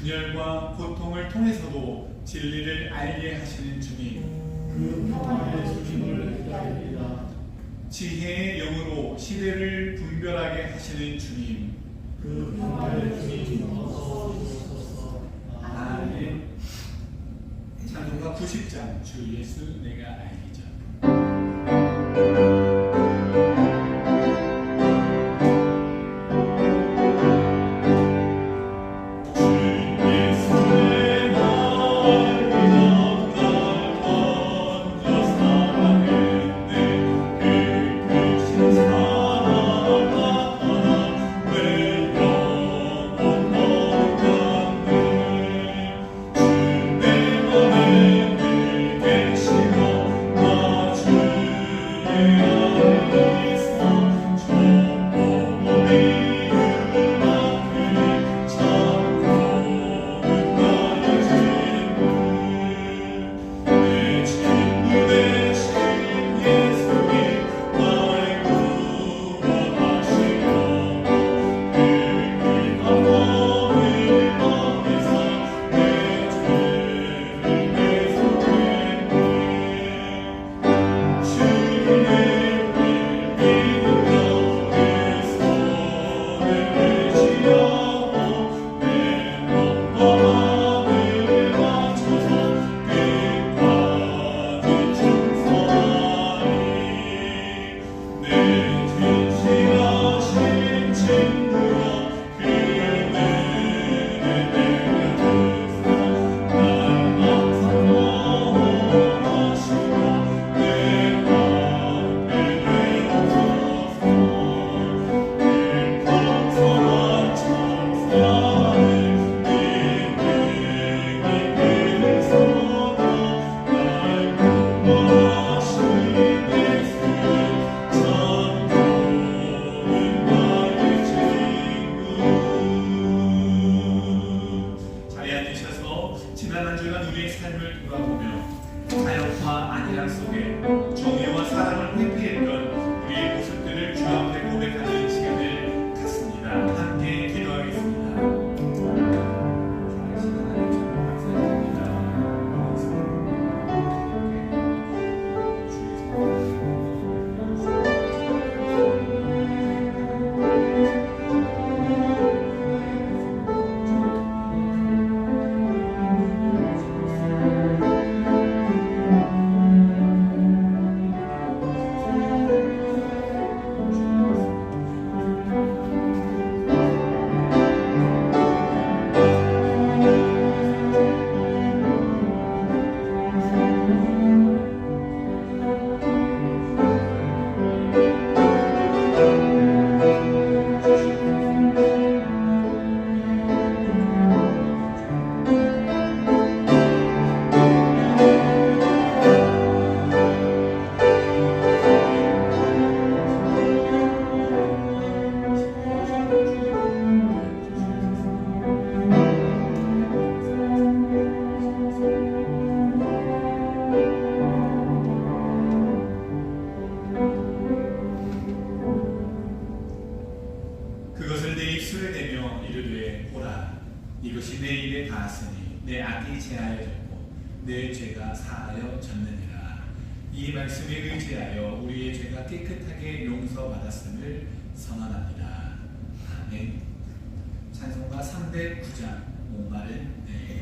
분열과 고통을 통해서도 진리를 알게 하시는 주님, 그 평화의 주님을 기다립니다. 지혜의 영으로 시대를 분별하게 하시는 주님, 그 평화의 주님 어서 오소서. 아멘. 찬송가 90장 주 예수 내가 알기 전. 이것이 내 입에 닿았으니 내 악이 제하여졌고 내 죄가 사하여 졌느니라. 이 말씀에 의지하여 우리의 죄가 깨끗하게 용서받았음을 선언합니다. 아멘. 찬송가 309장 5말 네.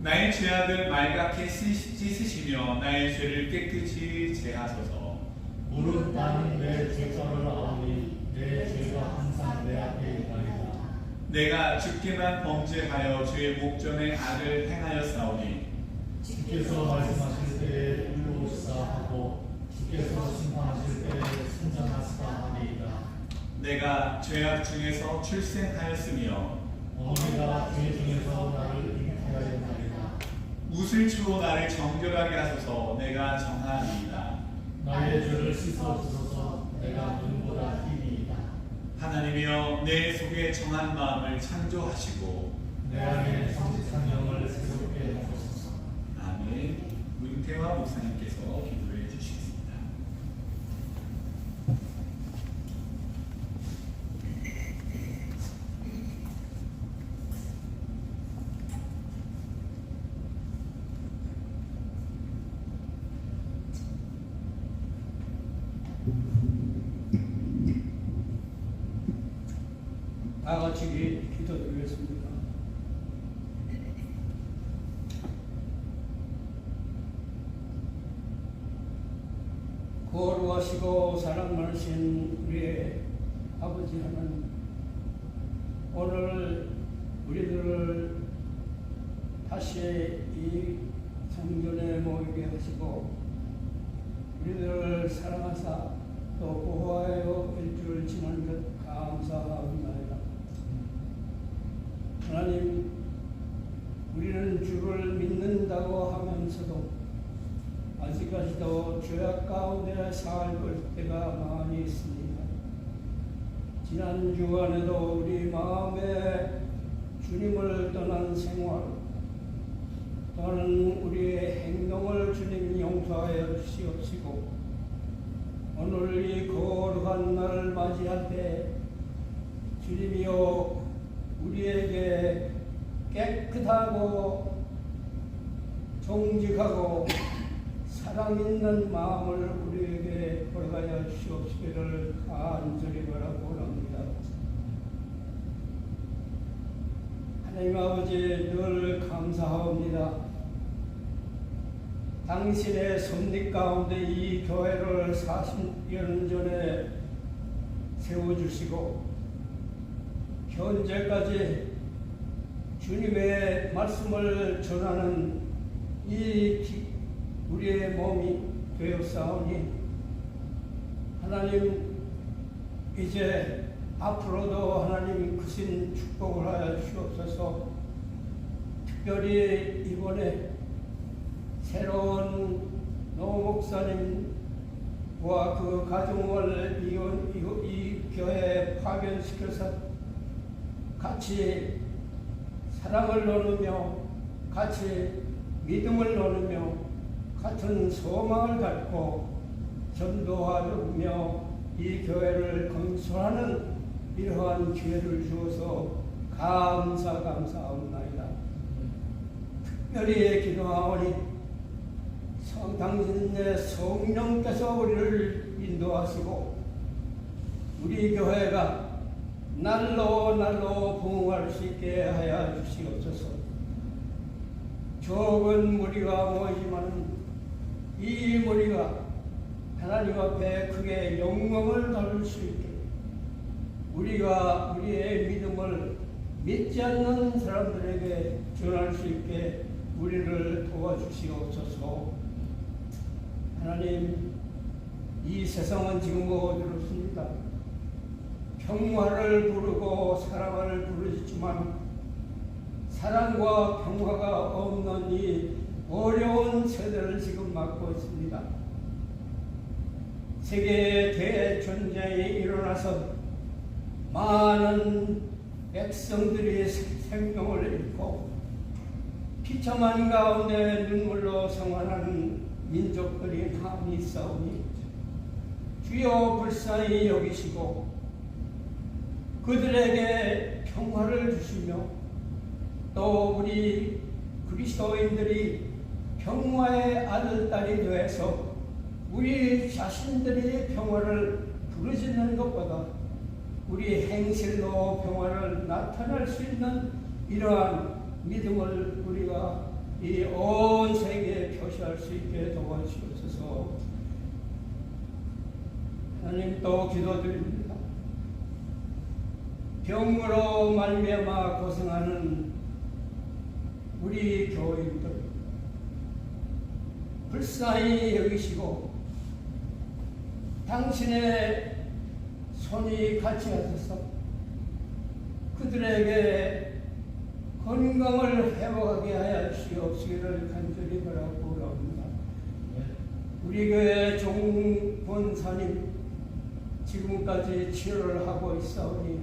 나의 죄악을 말갛게 씻으시며 나의 죄를 깨끗이 제하소서. 무릇 나는 내 죄가를 아오니 내 죄가 항상 내 앞에 있나이다. 내가 주께만 범죄하여 주의 목전에 악을 행하였사오니 주께서 말씀하실 때에 의로우시다 하고 주께서 심판하실 때에 선장하시다 하니이다. 내가 죄악 중에서 출생하였으며 어머니가 죄 중에서 나를 잉태하였나이다. 웃을 주로 나를 정결하게 하소서. 내가 정하니이다. 나의 죄를 씻어 주소서. 내가 눈보다 희미이다. 하나님이여 내 속에 정한 마음을 창조하시고 내 안에 성직한 영을 새롭게 하소서. 아멘. 문태화 목사님께서 기도해 주시겠습니다. 다 같이 기도드리겠습니다. 거룩하시고 사랑 많으신 우리의 아버지 하나님, 오늘 우리들을 다시 이 성전에 모이게 하시고 우리들을 사랑하사 또 보호하여 일주를 지난 것 감사합니다. 하나님, 우리는 주를 믿는다고 하면서도 아직까지도 죄악 가운데 살고 때가 많이 있습니다. 지난 주간에도 우리 마음에 주님을 떠난 생활 또는 우리의 행동을 주님 용서하여 주시옵시고 오늘 이 거룩한 날을 맞이할 때 주님이여 우리에게 깨끗하고 정직하고 사랑 있는 마음을 우리에게 허락하여 주시옵시기를 간절히 바라고 합니다. 하나님 아버지 늘 감사합니다. 당신의 섭리 가운데 이 교회를 40여 년 전에 세워주시고 현재까지 주님의 말씀을 전하는 우리의 몸이 되었사오니 하나님 이제 앞으로도 하나님 크신 축복을 하여 주옵소서. 특별히 이번에 새로운 노 목사님과 그 가정을 이 교회에 파견시켜서 같이 사랑을 나누며 같이 믿음을 나누며 같은 소망을 갖고 전도하며 이 교회를 건설하는 이러한 기회를 주어서 감사합나이다. 특별히 기도하오니 당신의 성령께서 우리를 인도하시고 우리 교회가 날로 부흥할 수 있게 하여 주시옵소서. 적은 무리가 모이지만 이 무리가 하나님 앞에 크게 영광을 받을 수 있게 우리가 우리의 믿음을 믿지 않는 사람들에게 전할 수 있게 우리를 도와주시옵소서. 하나님, 이 세상은 지금 어지럽습니다. 평화를 부르고 사랑을 부르지만 사랑과 평화가 없는 이 어려운 세대를 지금 맞고 있습니다. 세계 대전쟁이 일어나서 많은 백성들이 생명을 잃고 비참한 가운데 눈물로 생활하는 민족들이 많이 있사오니 주여 불쌍히 여기시고 그들에게 평화를 주시며 또 우리 그리스도인들이 평화의 아들딸이 되어서 우리 자신들이 평화를 부르짖는 것보다 우리 행실로 평화를 나타낼 수 있는 이러한 믿음을 우리가 이 온 세계에 표시할 수 있게 도와주옵소서. 하나님 또 기도드립니다. 병으로 말미암아 고생하는 우리 교인들 불쌍히 여기시고 당신의 손이 같이 하셔서 그들에게 건강을 회복하게 하여 주옵시기를 간절히 바라고 합니다. 우리 교회 종 권사님 지금까지 치료를 하고 있사오니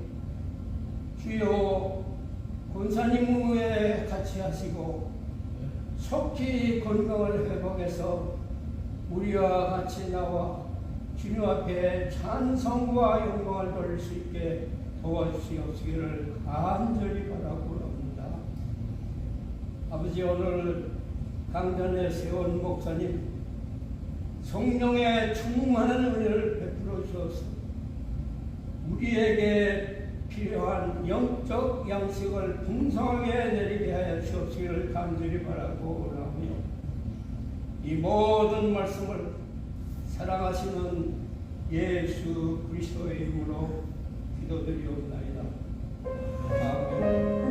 주여 권사님에 같이 하시고 속히 건강을 회복해서 우리와 같이 나와 주님 앞에 찬송과 영광을 돌릴 수 있게 도와주시옵시기를 간절히 바라고 합니다. 아버지, 오늘 강단에 세운 목사님 성령의 충만한 은혜를 베풀어 주셔서 우리에게 필요한 영적 양식을 풍성하게 내리게 하여 주옵시기를 간절히 바라고 하며 이 모든 말씀을 사랑하시는 예수 그리스도의 이름으로 기도드리옵나이다. 아멘.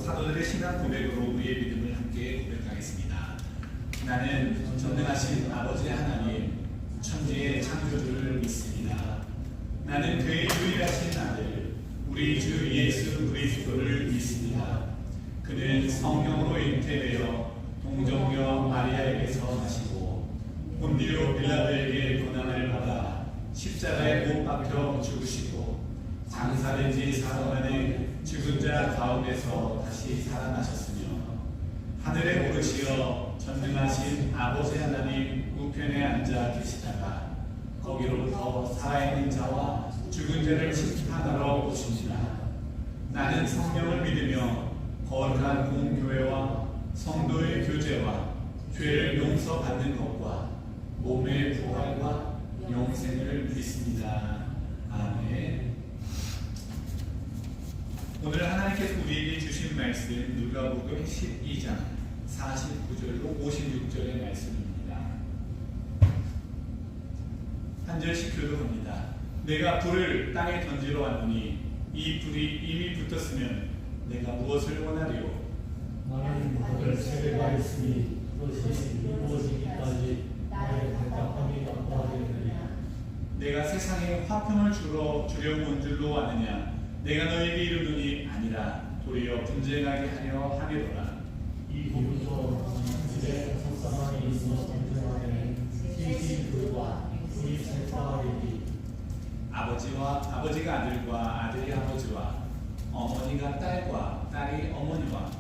사도들의 신앙 고백으로 우리의 믿음을 함께 고백하겠습니다. 나는 전능하신 아버지 하나님 천지의 창조주를 믿습니다. 나는 그의 유일하신 아들 우리 주 예수 그리스도를 믿습니다. 그는 성령으로 잉태되어 동정녀 마리아에게서 나시고 본디오 빌라도에게 고난을 받아 십자가에 못 박혀 죽으시고 장사된 지 4일 만에 죽은 자 가운데서 다시 살아나셨으며 하늘에 오르시어 전능하신 아버지 하나님 우편에 앉아 계시다가 거기로부터 살아있는 자와 죽은 자를 심판하러 오십니다. 나는 성령을 믿으며 거룩한 공교회와 성도의 교제와 죄를 용서받는 것과 몸의 부활과 영생을 믿습니다. 아멘. 오늘 하나님께서 우리에게 주신 말씀 누가복음 12장 49절로 56절의 말씀입니다. 한 절씩 교독합니다. 내가 불을 땅에 던지러 왔노니 이 불이 이미 붙었으면 내가 무엇을 원하리요? 나는 다들 세례가 있으니 그것이 이루어지기까지 나의 답답함이 납부하겠느냐. 내가 세상에 화평을 주려고 온 줄로 아느냐? 내가 너에게 이르노니 아니라 도리어 분쟁하게 하려 함이로라. 이 부분도 집에 속상함이 있어 분쟁하되 시신 그와 우리 세파하리니 아버지가 아들과 아들이 아버지와 어머니가 딸과 딸이 어머니와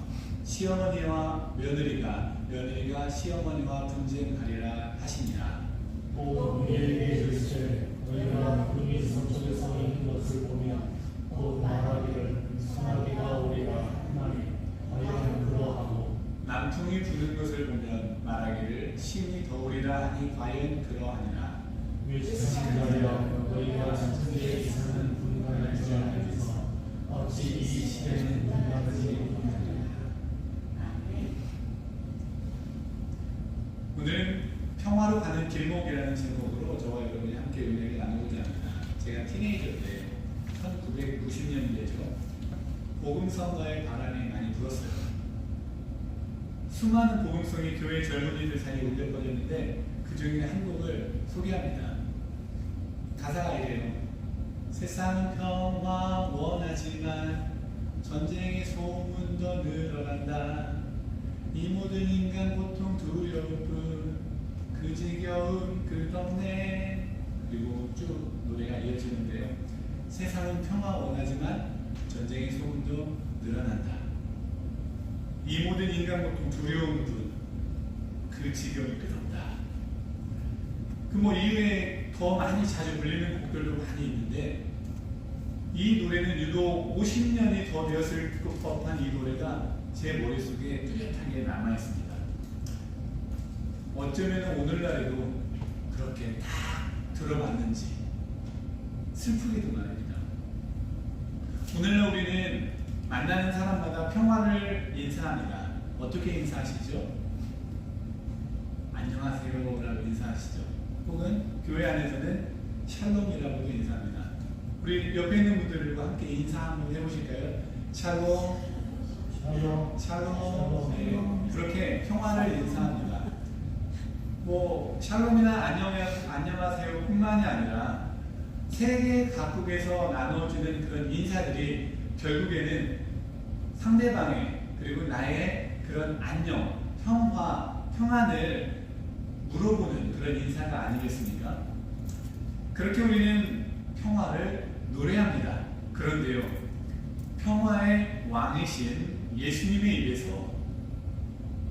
시어머니와 며느리가 시어머니와 분쟁하리라 하시니라. 또 우리에게 글쎄 너희가 구름이 서쪽에서 있는 것을 보면 곧 말하기를 소나기가 오리라 하나니 과연 그러하고 남풍이 부는 것을 보면 말하기를 신이 더우리라 하니 과연 그러하니라. 외치신 자여 너희가 천지에 사는 분간의 줄 알면서 어찌 이 시대는 분간하지 못하느냐. 오늘은 평화로 가는 길목이라는 제목으로 저와 여러분이 함께 은혜를 나누고자 합니다. 제가 티네이저 때 1990년대죠. 복음성가의 바람이 많이 불었어요. 수많은 복음성이 교회 젊은이들 사이에 울려 퍼졌는데 그 중에 한 곡을 소개합니다. 가사가 이래요. 세상은 평화 원하지만 전쟁의 소문 더 늘어간다. 이 모든 인간 고통 두려울 뿐 그 지겨움 끝없네. 그리고 쭉 노래가 이어지는데요. 세상은 평화 원하지만 전쟁의 소문도 늘어난다. 이 모든 인간 고통 두려운 뿐 그 지겨움이 끝없다. 그 뭐 이외에 더 많이 자주 불리는 곡들도 많이 있는데 이 노래는 유독 50년이 더 되었을 법한 이 노래가 제 머릿속에 뚜렷하게 남아있습니다. 어쩌면 오늘날에도 그렇게 딱 들어봤는지 슬프게도 말입니다. 오늘날 우리는 만나는 사람마다 평화를 인사합니다. 어떻게 인사하시죠? 안녕하세요 라고 인사하시죠. 혹은 교회 안에서는 샬롬이라고도 인사합니다. 우리 옆에 있는 분들과 함께 인사 한번 해보실까요? 샬롬, 샬롬, 샬롬. 네, 그렇게 평화를 인사합니다. 뭐 샬롬이나 안녕하세요 뿐만이 아니라 세계 각국에서 나눠지는 그런 인사들이 결국에는 상대방의 그리고 나의 그런 안녕, 평화, 평안을 물어보는 그런 인사가 아니겠습니까? 그렇게 우리는 평화를 노래합니다. 그런데요, 평화의 왕이신 예수님의 입에서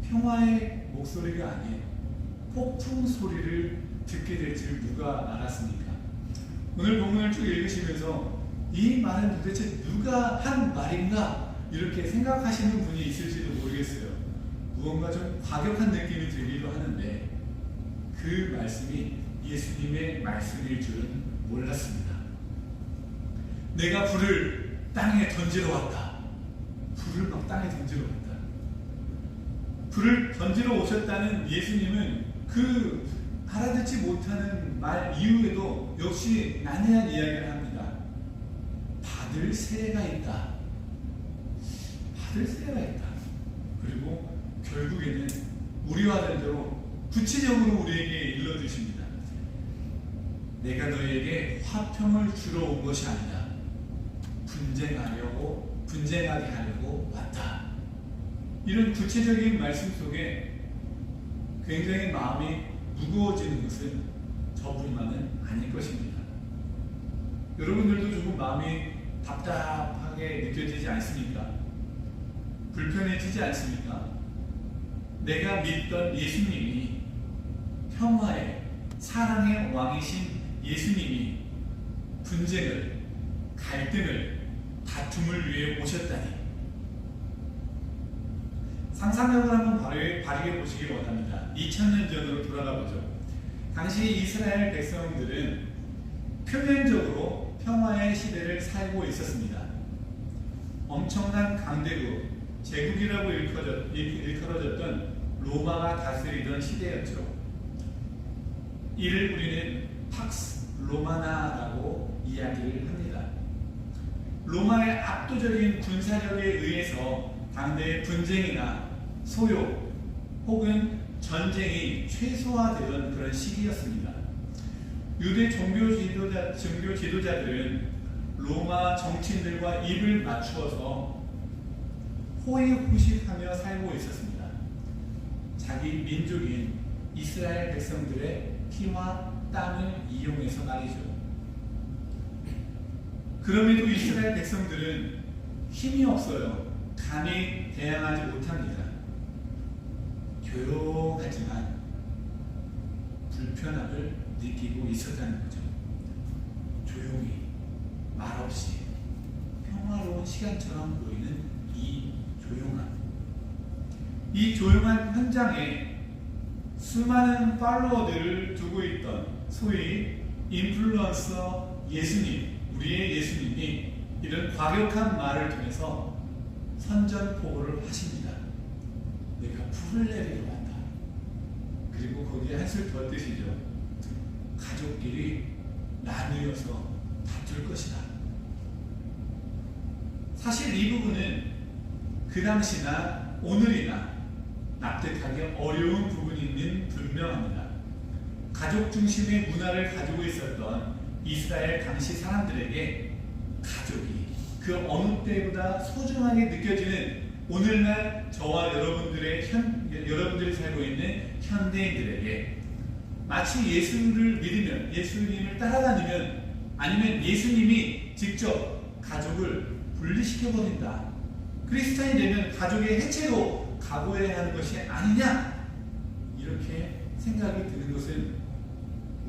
평화의 목소리가 아닌 폭풍 소리를 듣게 될 줄 누가 알았습니까? 오늘 본문을 쭉 읽으시면서 이 말은 도대체 누가 한 말인가 이렇게 생각하시는 분이 있을지도 모르겠어요. 무언가 좀 과격한 느낌이 들기도 하는데 그 말씀이 예수님의 말씀일 줄은 몰랐습니다. 내가 불을 땅에 던지러 왔다. 불을 막 땅에 던지러 왔다. 불을 던지러 오셨다는 예수님은 그 알아듣지 못하는 말 이후에도 역시 난해한 이야기를 합니다. 받을 세례가 있다. 받을 세례가 있다. 그리고 결국에는 우리와 대로 구체적으로 우리에게 일러주십니다. 내가 너희에게 화평을 주러 온 것이 아니다. 분쟁하게 하려고 왔다. 이런 구체적인 말씀 속에 굉장히 마음이 무거워지는 것은 저뿐만은 아닐 것입니다. 여러분들도 조금 마음이 답답하게 느껴지지 않습니까? 불편해지지 않습니까? 내가 믿던 예수님이, 평화의 사랑의 왕이신 예수님이 분쟁을, 갈등을, 다툼을 위해 오셨다니. 상상력을 한번 바르게 보시기 원합니다. 2000년 전으로 돌아가 보죠. 당시 이스라엘 백성들은 표면적으로 평화의 시대를 살고 있었습니다. 엄청난 강대국, 제국이라고 일컬어졌던 로마가 다스리던 시대였죠. 이를 우리는 팍스 로마나라고 이야기를 합니다. 로마의 압도적인 군사력에 의해서 당대의 분쟁이나 소요 혹은 전쟁이 최소화되던 그런 시기였습니다. 유대 종교 지도자들은 로마 정치인들과 입을 맞추어서 호의호식하며 살고 있었습니다. 자기 민족인 이스라엘 백성들의 피와 땀을 이용해서 말이죠. 그럼에도 이스라엘 백성들은 힘이 없어요. 감히 대항하지 못합니다. 조용하지만 불편함을 느끼고 있었다는 거죠. 조용히, 말없이 평화로운 시간처럼 보이는 이 조용한 현장에 수많은 팔로워들을 두고 있던 소위 인플루언서 예수님, 우리의 예수님이 이런 과격한 말을 통해서 선전포고를 하십니다. 내가 불을 내리러 왔다. 그리고 거기에 한술 더 뜨시죠. 가족끼리 나누어서 다툴 것이다. 사실 이 부분은 그 당시나 오늘이나 납득하기 어려운 부분이 분명합니다. 가족 중심의 문화를 가지고 있었던 이스라엘 당시 사람들에게 가족이 그 어느 때보다 소중하게 느껴지는 오늘날 저와 여러분들이 살고 있는 현대인들에게 마치 예수를 믿으면, 예수님을 따라다니면, 아니면 예수님이 직접 가족을 분리시켜버린다. 크리스찬이 되면 가족의 해체로 각오해야 하는 것이 아니냐, 이렇게 생각이 드는 것은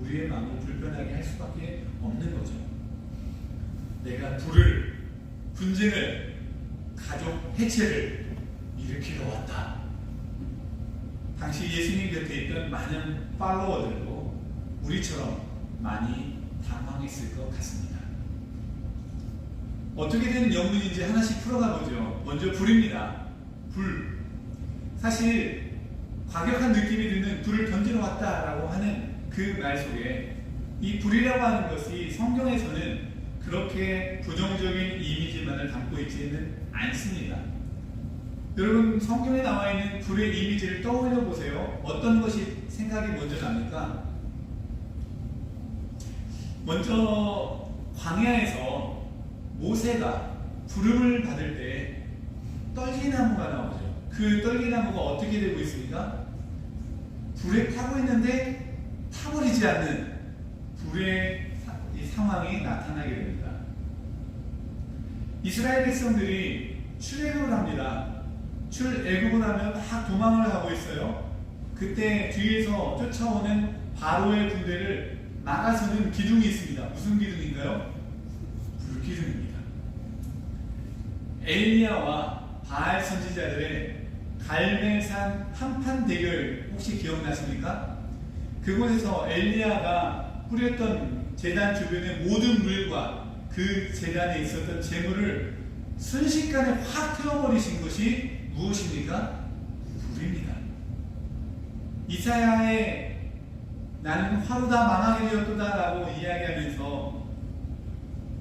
우리의 마음을 불편하게 할 수밖에 없는 거죠. 내가 불을, 분쟁을, 가족 해체를 일으키러 왔다. 당시 예수님 곁에 있던 많은 팔로워들도 우리처럼 많이 당황했을 것 같습니다. 어떻게 된 영문인지 하나씩 풀어가 보죠. 먼저 불입니다. 불. 사실 과격한 느낌이 드는 불을 던지러 왔다라고 하는 그 말 속에 이 불이라고 하는 것이 성경에서는 그렇게 부정적인 이미지만을 담고 있지는 않습니다. 여러분, 성경에 나와 있는 불의 이미지를 떠올려 보세요. 어떤 것이 생각이 먼저 납니까? 먼저 광야에서 모세가 부름을 받을 때 떨기나무가 나오죠. 그 떨기나무가 어떻게 되고 있습니까? 불에 타고 있는데 타버리지 않는 불의 상황이 나타나게 됩니다. 이스라엘 백성들이 출애굽을 합니다. 출애굽을 하면 막 도망을 하고 있어요. 그때 뒤에서 쫓아오는 바로의 군대를 막아서는 기둥이 있습니다. 무슨 기둥인가요? 불기둥입니다. 엘리야와 바알 선지자들의 갈멜산 한판 대결 혹시 기억나십니까? 그곳에서 엘리야가 뿌렸던 제단 주변의 모든 물과 그 제단에 있었던 재물을 순식간에 확 태워버리신 것이 무엇입니까? 불입니다. 이사야의 나는 화로 다 망하게 되었도다 라고 이야기하면서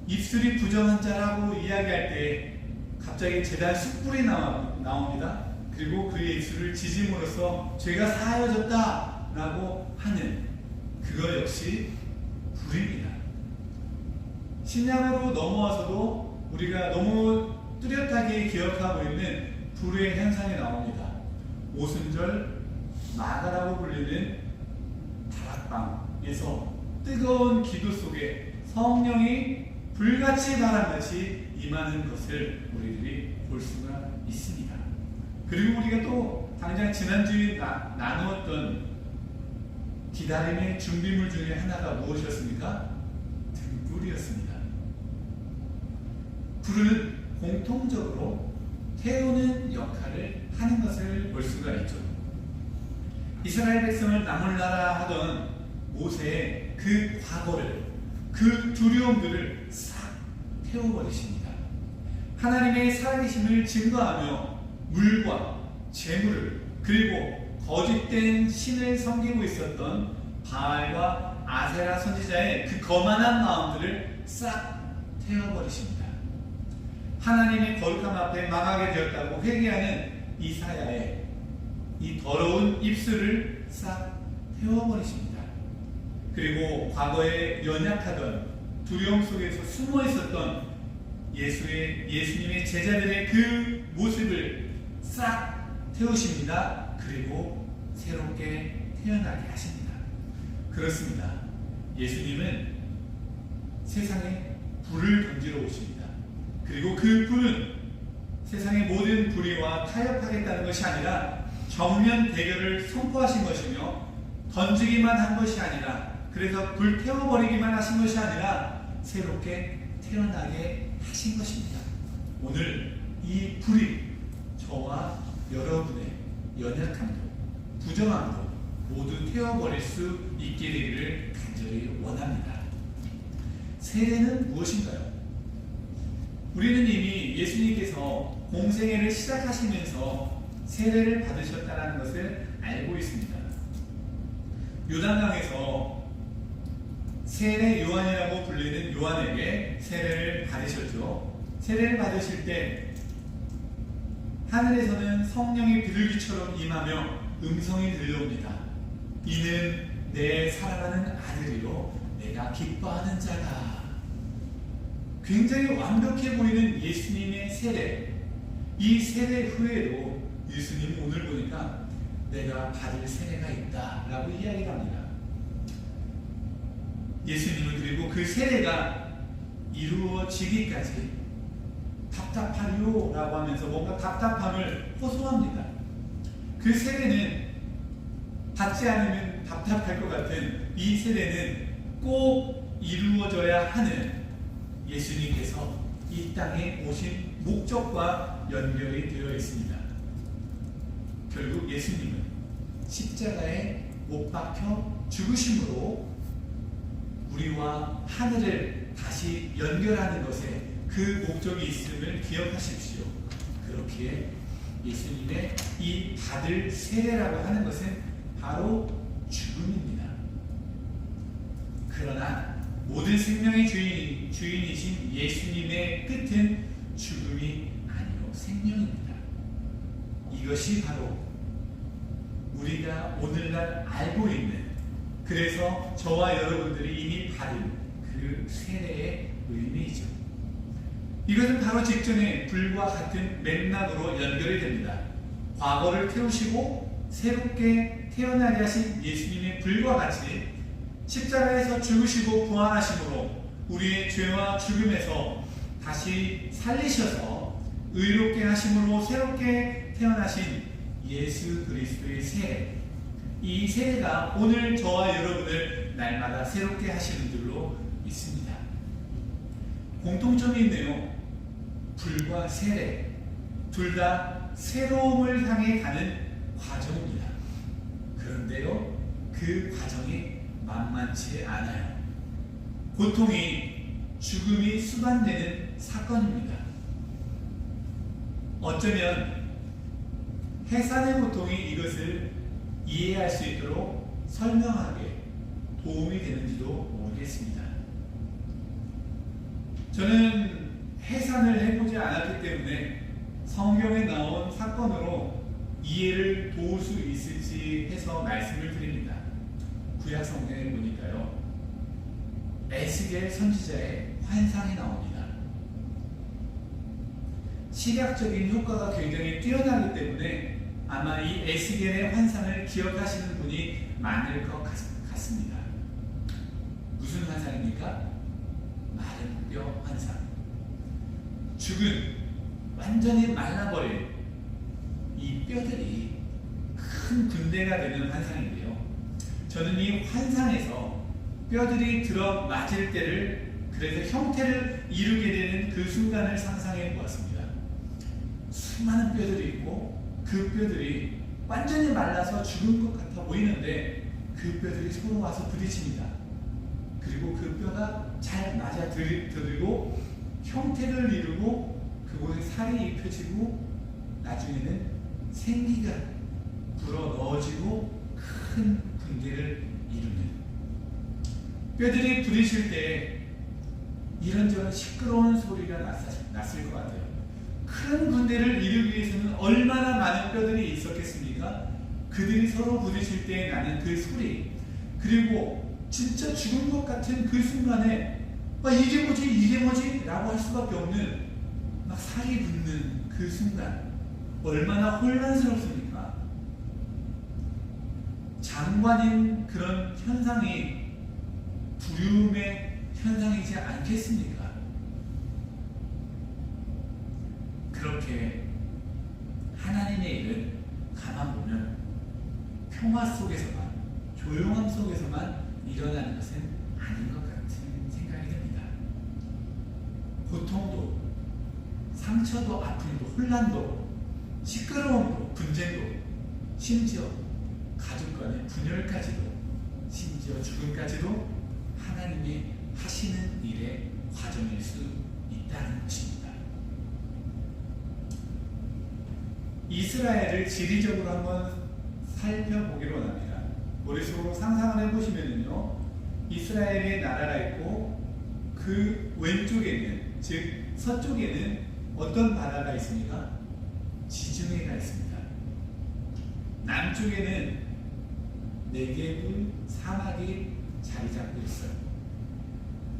입술이 부정한 자라고 이야기할 때 갑자기 제단 숯불이 나옵니다. 그리고 그의 입술을 지짐으로써 죄가 사하여졌다 라고 하는 그것 역시 불입니다. 신약으로 넘어와서도 우리가 너무 뚜렷하게 기억하고 있는 불의 현상이 나옵니다. 오순절 마가라고 불리는 다락방에서 뜨거운 기도 속에 성령이 불같이 바람같이 임하는 것을 우리들이 볼 수가 있습니다. 그리고 우리가 또 당장 지난주에 나누었던 기다림의 준비물 중에 하나가 무엇이었습니까? 등불이었습니다. 불은 공통적으로 태우는 역할을 하는 것을 볼 수가 있죠. 이스라엘 백성을 나몰라라 하던 모세의 그 과거를, 그 두려움들을 싹 태워버리십니다. 하나님의 살아계심을 증거하며 물과 재물을, 그리고 거짓된 신을 섬기고 있었던 바알과 아세라 선지자의 그 거만한 마음들을 싹 태워버리십니다. 하나님의 거룩함 앞에 망하게 되었다고 회개하는 이사야의 이 더러운 입술을 싹 태워버리십니다. 그리고 과거에 연약하던 두려움 속에서 숨어 있었던 예수님의 제자들의 그 모습을 싹 태우십니다. 그리고 새롭게 태어나게 하십니다. 그렇습니다. 예수님은 세상에 불을 던지러 오십니다. 그리고 그 불은 세상의 모든 불의와 타협하겠다는 것이 아니라 정면 대결을 선포하신 것이며, 던지기만 한 것이 아니라, 그래서 불 태워버리기만 하신 것이 아니라 새롭게 태어나게 하신 것입니다. 오늘 이 불이 저와 여러분의 연약함도 부정함도 모두 태워버릴 수 있게 되기를 간절히 원합니다. 세례는 무엇인가요? 우리는 이미 예수님께서 공생애를 시작하시면서 세례를 받으셨다는 것을 알고 있습니다. 요단강에서 세례 요한이라고 불리는 요한에게 세례를 받으셨죠. 세례를 받으실 때 하늘에서는 성령이 비둘기처럼 임하며 음성이 들려옵니다. 이는 내 사랑하는 아들이요 내가 기뻐하는 자다. 굉장히 완벽해 보이는 예수님의 세례. 이 세례 후에도 예수님은 오늘 보니까 내가 받을 세례가 있다 라고 이야기를 합니다. 예수님은 그리고 그 세례가 이루어지기까지 답답하리요 라고 하면서 뭔가 답답함을 호소합니다. 그 세례는 받지 않으면 답답할 것 같은 이 세례는 꼭 이루어져야 하는 예수님께서 이 땅에 오신 목적과 연결이 되어 있습니다. 결국 예수님은 십자가에 못 박혀 죽으심으로 우리와 하늘을 다시 연결하는 것에 그 목적이 있음을 기억하십시오. 그렇기에 예수님의 이 받을 세례라고 하는 것은 바로 죽음입니다. 그러나 모든 생명의 주인이신 예수님의 끝은 죽음이 아니요 생명입니다. 이것이 바로 우리가 오늘날 알고 있는, 그래서 저와 여러분들이 이미 받은 그 세례의 의미이죠. 이것은 바로 직전에 불과 같은 맥락으로 연결이 됩니다. 과거를 태우시고 새롭게 태어나게 하신 예수님의 불과 같이 십자가에서 죽으시고 부활하심으로 우리의 죄와 죽음에서 다시 살리셔서 의롭게 하심으로 새롭게 태어나신 예수 그리스도의 세례, 이 세례가 오늘 저와 여러분을 날마다 새롭게 하시는 줄로 믿습니다. 공통점이 있네요. 불과 세례, 둘 다 새로움을 향해 가는 과정입니다. 그런데요, 그 과정이 만만치 않아요. 고통이, 죽음이 수반되는 사건입니다. 어쩌면 해산의 고통이 이것을 이해할 수 있도록 설명하게 도움이 되는지도 모르겠습니다. 저는 해산을 해보지 않았기 때문에 성경에 나온 사건으로 이해를 도울 수 있을지 해서 말씀을 드립니다. 구약 성경에 보니까요, 에스겔 선지자의 환상이 나옵니다. 시각적인 효과가 굉장히 뛰어나기 때문에 아마 이 에스겔의 환상을 기억하시는 분이 많을 것 같습니다. 무슨 환상입니까? 마른 뼈 환상. 죽은, 완전히 말라버린 이 뼈들이 큰 군대가 되는 환상인데요. 저는 이 환상에서 뼈들이 들어맞을 때를, 그래서 형태를 이루게 되는 그 순간을 상상해 보았습니다. 수많은 뼈들이 있고 그 뼈들이 완전히 말라서 죽은 것 같아 보이는데 그 뼈들이 서로 와서 부딪힙니다. 그리고 그 뼈가 잘 맞아 들고 형태를 이루고 그곳에 살이 입혀지고 나중에는 생기가 불어 넣어지고 큰 군대를 이루는, 뼈들이 부딪힐 때 이런저런 시끄러운 소리가 났을 것 같아요. 큰 군대를 이루기 위해서는 얼마나 많은 뼈들이 있었겠습니까? 그들이 서로 부딪힐 때 나는 그 소리, 그리고 진짜 죽은 것 같은 그 순간에 이게 뭐지? 라고 할 수밖에 없는 막 살이 붙는 그 순간, 얼마나 혼란스럽습니까? 장관인 그런 현상이 두려움의 현상이지 않겠습니까? 그렇게 하나님의 일은 가만 보면 평화 속에서만, 조용함 속에서만 일어나는 것은 아닌 것 같은 생각이 듭니다. 고통도, 상처도, 아픔도, 혼란도, 시끄러움도, 분쟁도, 심지어 가족 간의 분열까지도, 심지어 죽음까지도 하나님이 하시는 일의 과정일 수 있다는 것입니다. 이스라엘을 지리적으로 한번 살펴보기로 합니다. 머릿속으로 상상을 해보시면요, 이스라엘의 나라가 있고 그 왼쪽에는, 즉 서쪽에는 어떤 바다가 있습니까? 지중해가 있습니다. 남쪽에는 네게브 사막이 자리 잡고 있어요.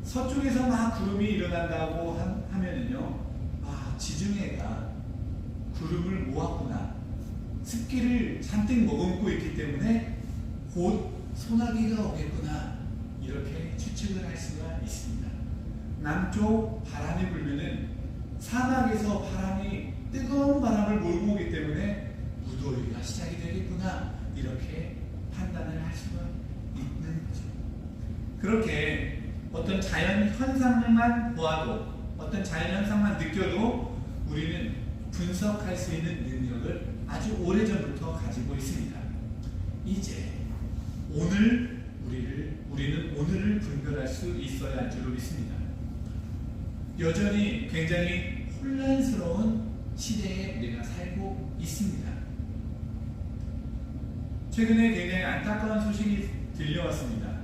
서쪽에서 막 구름이 일어난다고 하면은요, 지중해가 구름을 모았구나, 습기를 잔뜩 머금고 있기 때문에 곧 소나기가 오겠구나, 이렇게 추측을 할 수가 있습니다. 남쪽 바람이 불면은 사막에서 뜨거운 바람을 몰고 오기 때문에 무더위가 시작이 되겠구나, 이렇게 판단을 할 수가 있는 거죠. 그렇게 어떤 자연 현상만 보아도, 어떤 자연 현상만 느껴도 우리는 분석할 수 있는 능력을 아주 오래전부터 가지고 있습니다. 이제 우리는 오늘을 분별할 수 있어야 할 줄로 믿습니다. 여전히 굉장히 혼란스러운 시대에 우리가 살고 있습니다. 최근에 굉장히 안타까운 소식이 들려왔습니다.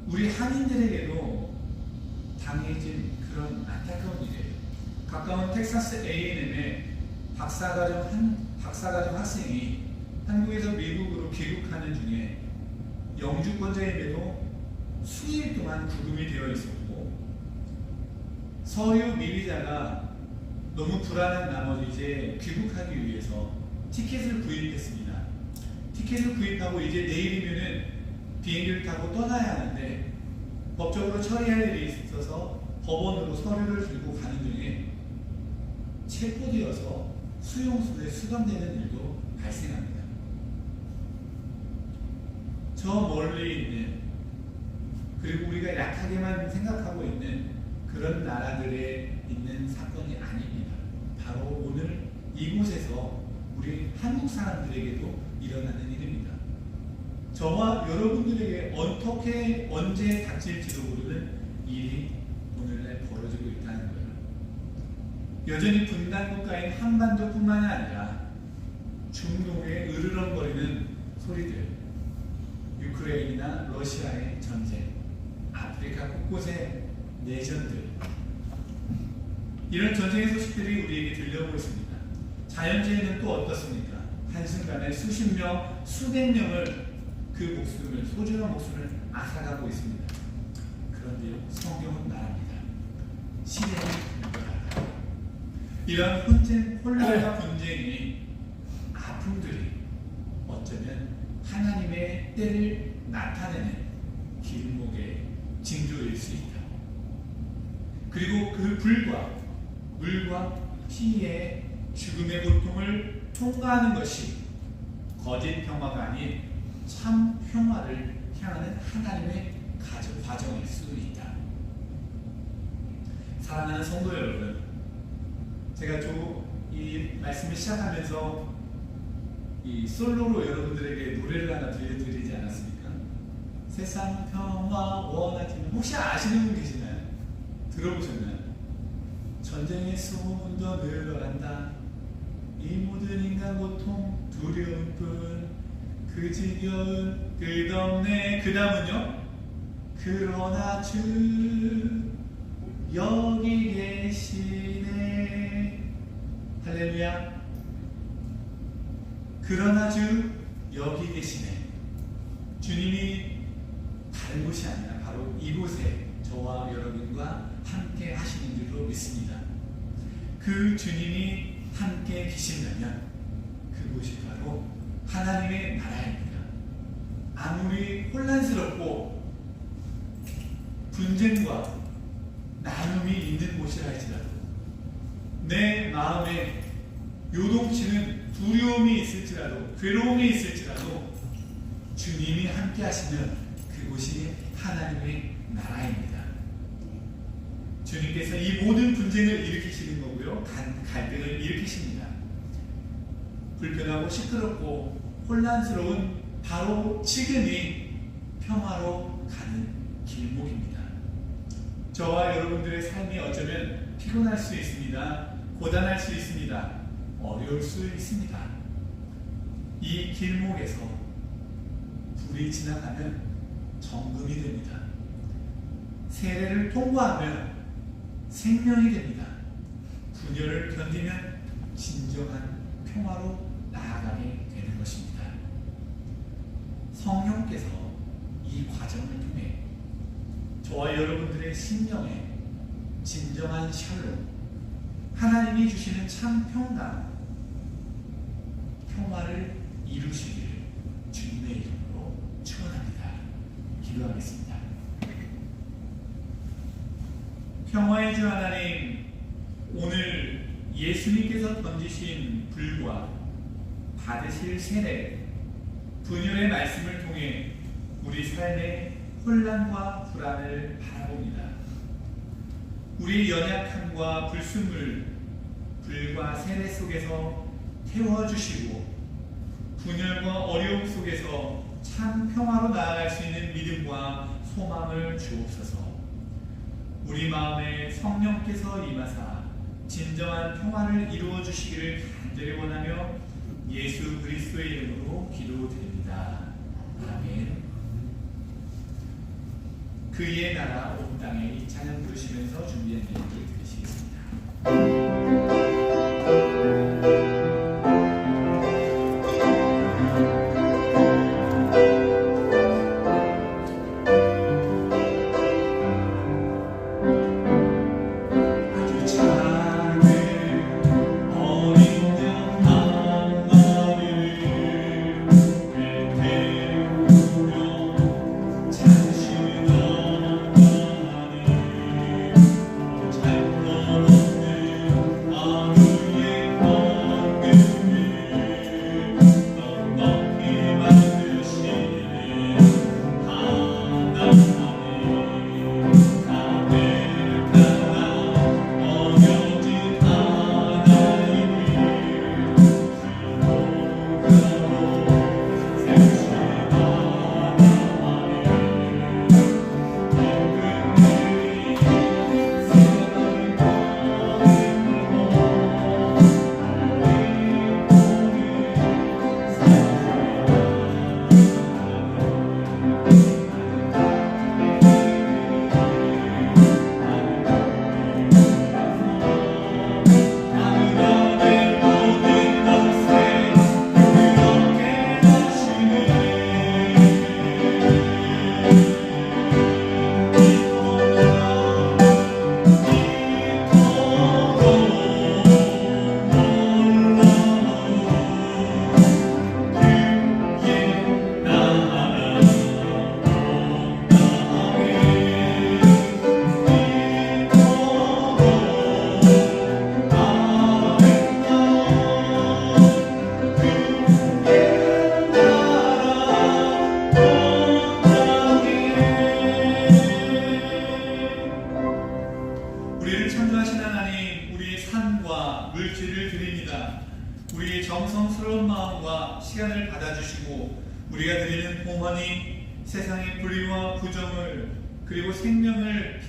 우리 한인들에게도 당해진 그런 안타까운 일이에요. 가까운 텍사스 A&M의 박사과정 학생이 한국에서 미국으로 귀국하는 중에 영주권자임에도 수일 동안 구금이 되어 있었고, 서류 미비자가 너무 불안한 나머지 이제 귀국하기 위해서 티켓을 구입했습니다. 티켓을 구입하고 이제 내일이면은 비행기를 타고 떠나야 하는데 법적으로 처리할 일이 있어서 법원으로 서류를 들고 가는 중에 체포되어서 수용소에 수감되는 일도 발생합니다. 저 멀리 있는, 그리고 우리가 약하게만 생각하고 있는 그런 나라들에 있는 사건이 아닙니다. 바로 오늘 이곳에서 우리 한국 사람들에게도 일어나는 일입니다. 저와 여러분들에게 어떻게 언제 닥칠지도 모르는 일이 오늘날 벌어지고 있다는 거예요. 여전히 분단 국가인 한반도뿐만 아니라 중동의 으르렁거리는 소리들, 유크레인이나 러시아의 전쟁, 아프리카 곳곳의 내전들, 이런 전쟁의 소식들이 우리에게 들려오고 있습니다. 자연재해는 또 어떻습니까? 한순간에 수십 명, 수백 명을 그 목숨을, 소중한 목숨을 앗아가고 있습니다. 그런데요, 성경은 말합니다. 시대는 분별하라. 이런 혼란과 분쟁이, 아픔들이 어쩌면 하나님의 때를 나타내는 길목의 징조일 수 있다. 그리고 그 불과 물과 피의 죽음의 고통을 통과하는 것이 거짓 평화가 아닌 참 평화를 향하는 하나님의 과정일 수 있다. 사랑하는 성도 여러분, 제가 이 말씀을 시작하면서 이 솔로로 여러분들에게 노래를 하나 들려드리지 않았습니까? 세상 평화 원하지만, 혹시 아시는 분 계시나요? 들어보셨나요? 전쟁의 소문도 늘어난다. 이 모든 인간 고통 두려움뿐 그 지겨운 끝없네. 그 다음은요, 그러나 주 여기 계시네. 할렐루야. 그러나 주 여기 계시네. 주님이 다른 곳이 아니라 바로 이곳에 저와 여러분과 함께 하시는 줄로 믿습니다. 그 주님이 함께 계신다면 그곳이 바로 하나님의 나라입니다. 아무리 혼란스럽고 분쟁과 나눔이 있는 곳이라 할지라도, 내 마음에 요동치는 두려움이 있을지라도, 괴로움이 있을지라도 주님이 함께 하시면 그곳이 하나님의 나라입니다. 주님께서 이 모든 분쟁을 일으키시는 거고요, 갈등을 일으키십니다. 불편하고 시끄럽고 혼란스러운 바로 지금이 평화로 가는 길목입니다. 저와 여러분들의 삶이 어쩌면 피곤할 수 있습니다. 고단할 수 있습니다. 어려울 수 있습니다. 이 길목에서 불이 지나가면 정금이 됩니다. 세례를 통과하면 생명이 됩니다. 분열을 견디면 진정한 평화로 나아가게 되는 것입니다. 성령께서 이 과정을 통해 저와 여러분들의 심령에 진정한 샬롬, 하나님이 주시는 참 평강, 평화를 이루시기를 주님의 이름으로 축원합니다. 기도하겠습니다. 평화의 주 하나님, 오늘 예수님께서 던지신 불과 받으실 세례, 분열의 말씀을 통해 우리 삶에 혼란과 불안을 바라봅니다. 우리의 연약함과 불순물, 불과 세례 속에서 태워주시고 분열과 어려움 속에서 참 평화로 나아갈 수 있는 믿음과 소망을 주옵소서. 우리 마음에 성령께서 임하사 진정한 평화를 이루어 주시기를 간절히 원하며 예수 그리스도의 이름으로 기도드립니다. 아멘. 그의 나라 온 땅에 이 찬양 부르시면서 준비한 예배를 드리시겠습니다. 정성스러운 마음과 시간을 받아주시고 우리가 드리는 봉헌이 세상의 불의와 부정을 그리고 생명을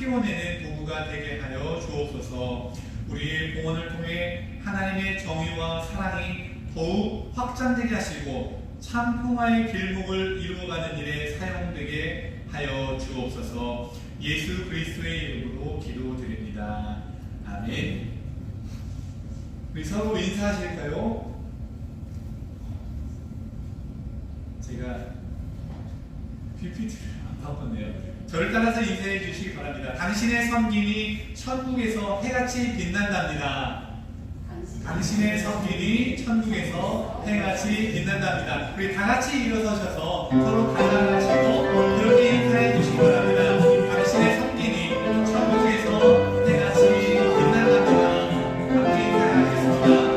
피워내는 도구가 되게 하여 주옵소서. 우리의 봉헌을 통해 하나님의 정의와 사랑이 더욱 확장되게 하시고 참 평화의 길목을 이루어가는 일에 사용되게 하여 주옵소서. 예수 그리스도의 이름으로 기도드립니다. 아멘. 우리 서로 인사하실까요? 제가 PPT를 안 바꿨네요. 저를 따라서 인사해 주시기 바랍니다. 당신의 섬김이 천국에서 해같이 빛난답니다. 당신의 섬김이 천국에서 해같이 빛난답니다. 우리 다 같이 일어서셔서 서로 단장하시고 그렇게 인사해 주시기 바랍니다. 당신의 섬김이 천국에서 해같이 빛난답니다. 함께 인사하겠습니다.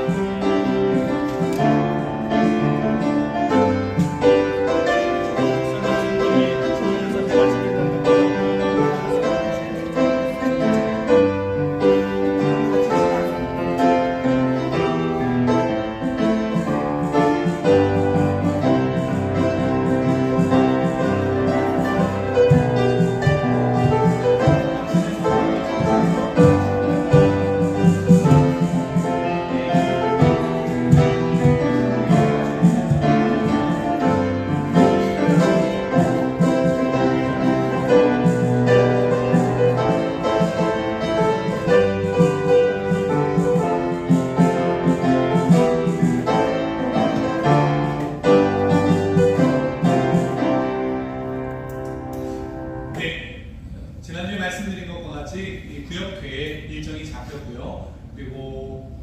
지난주에 말씀드린 것과 같이 구역회에 일정이 잡혔고요. 그리고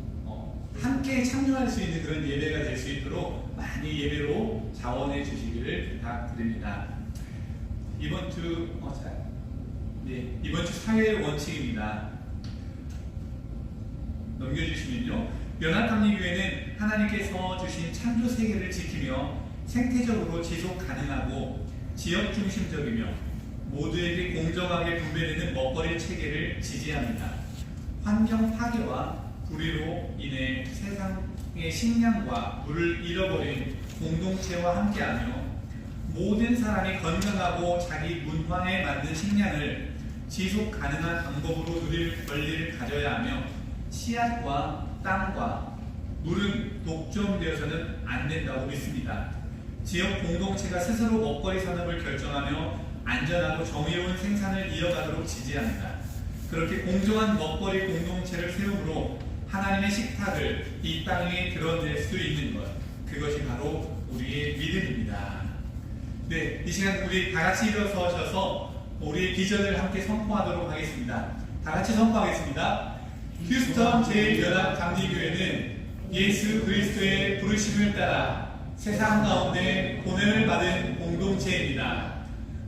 함께 참여할 수 있는 그런 예배가 될 수 있도록 많이 예배로 자원해 주시기를 부탁드립니다. 이번 주 사회 원칙입니다. 넘겨주시면요. 연합감리교회는 하나님께서 주신 창조 세계를 지키며 생태적으로 지속 가능하고 지역 중심적이며 모두에게 공정하게 분배되는 먹거리 체계를 지지합니다. 환경 파괴와 불의로 인해 세상의 식량과 물을 잃어버린 공동체와 함께하며 모든 사람이 건강하고 자기 문화에 맞는 식량을 지속 가능한 방법으로 누릴 권리를 가져야 하며 씨앗과 땅과 물은 독점되어서는 안 된다고 믿습니다. 지역 공동체가 스스로 먹거리 산업을 결정하며 안전하고 정의로운 생산을 이어가도록 지지합니다. 그렇게 공정한 먹거리 공동체를 세움으로 하나님의 식탁을 이 땅에 드러낼 수 있는 것, 그것이 바로 우리의 믿음입니다. 네, 이 시간 우리 다 같이 일어서셔서 우리의 비전을 함께 선포하도록 하겠습니다. 다 같이 선포하겠습니다. 휴스턴 제1연합감리교회는 예수 그리스도의 부르심을 따라 세상 가운데 보냄을 받은 공동체입니다.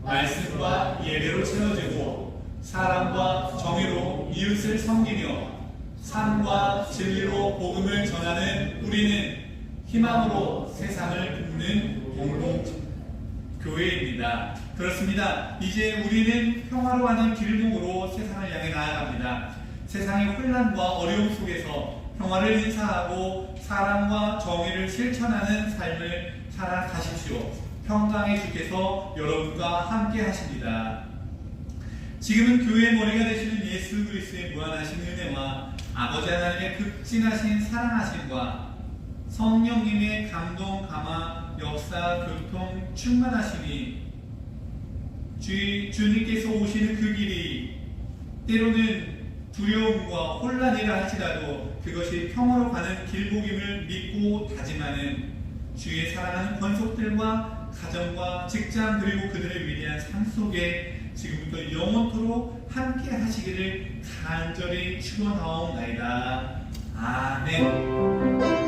말씀과 예배로 채워지고 사랑과 정의로 이웃을 섬기며 삶과 진리로 복음을 전하는 우리는 희망으로 세상을 돕는 공동교회입니다. 그렇습니다. 이제 우리는 평화로 하는 길목으로 세상을 향해 나아갑니다. 세상의 혼란과 어려움 속에서 평화를 인사하고 사랑과 정의를 실천하는 삶을 살아가십시오. 평강의 주께서 여러분과 함께 하십니다. 지금은 교회의 머리가 되시는 예수 그리스도의 무한하신 은혜와 아버지 하나님의 극진하신 사랑하심과 성령님의 감동, 감화, 역사, 교통, 충만하심이 주님께서 오시는 그 길이 때로는 두려움과 혼란이라 할지라도 그것이 평화로 가는 길목임을 믿고 다짐하는 주의 사랑하는 권속들과 가정과 직장 그리고 그들의 위대한 삶 속에 지금부터 영원토록 함께 하시기를 간절히 축원하옵나이다. 아멘.